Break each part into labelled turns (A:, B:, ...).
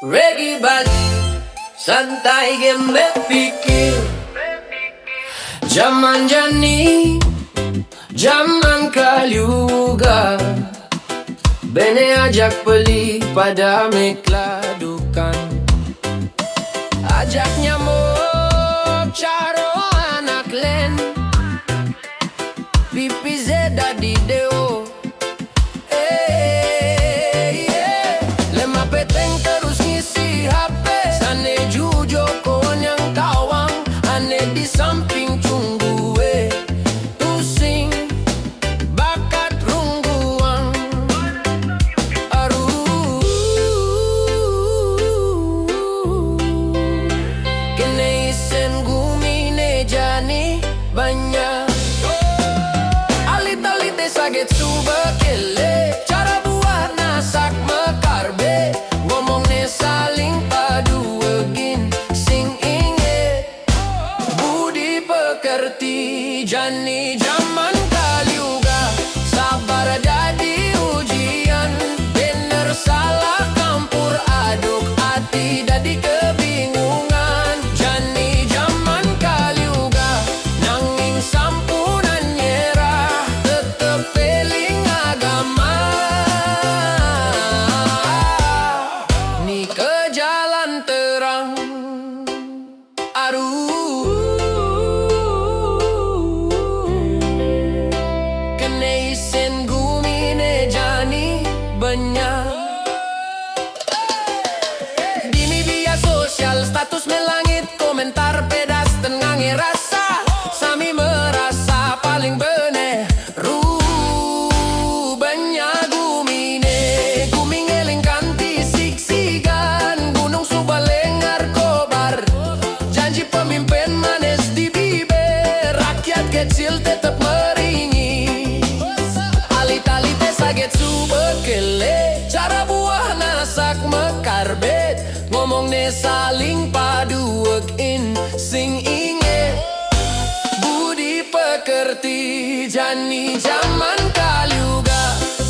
A: Reggae balik, santai gembe pikir. Zaman jani, zaman kaliuga. Bene ajak beli pada mekladukan. Ajak nyamuk caro anak len. Pipi zeda di deo. Lema peteng terus ngisi HP. Sane jujo kon yang kawang. Ane di samping cunggue. Tusing bakat rungguang. Aruh kene isen gumine jani banyak. Alit-alite saget subakele. Cara buah nasak mekarbe. Ngomongnya saling paduegin. Sing inget budi pekerti. Jani zaman kaliuga. Sabar jadi ujian. Bener salah campur aduk. Hati jadi kebingungan. Jani zaman kaliuga. Nanging sampunan nyerah. Tetep peling agama. Ni ke jalan terang. Aduh kene isen gumine jani banyak. Di media sosial status melangit. Komentar pedas tengah ngerasa. Sami merasa paling bener. Banyak gumine. Guming eling kanti siksikan. Gunung Subalengar kobar. Janji pemimpin manis di bibir. Rakyat kecil tetap meringi. Alit-alite saget subekele. Cara buah nasak mekarbet. Ngomongnya saling paduegin. Sing inget budi pekerti. Jani zaman kaliuga.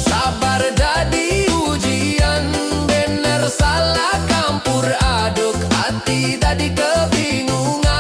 A: Sabar jadi ujian. Bener salah campur aduk. Hati tadi kebingungan.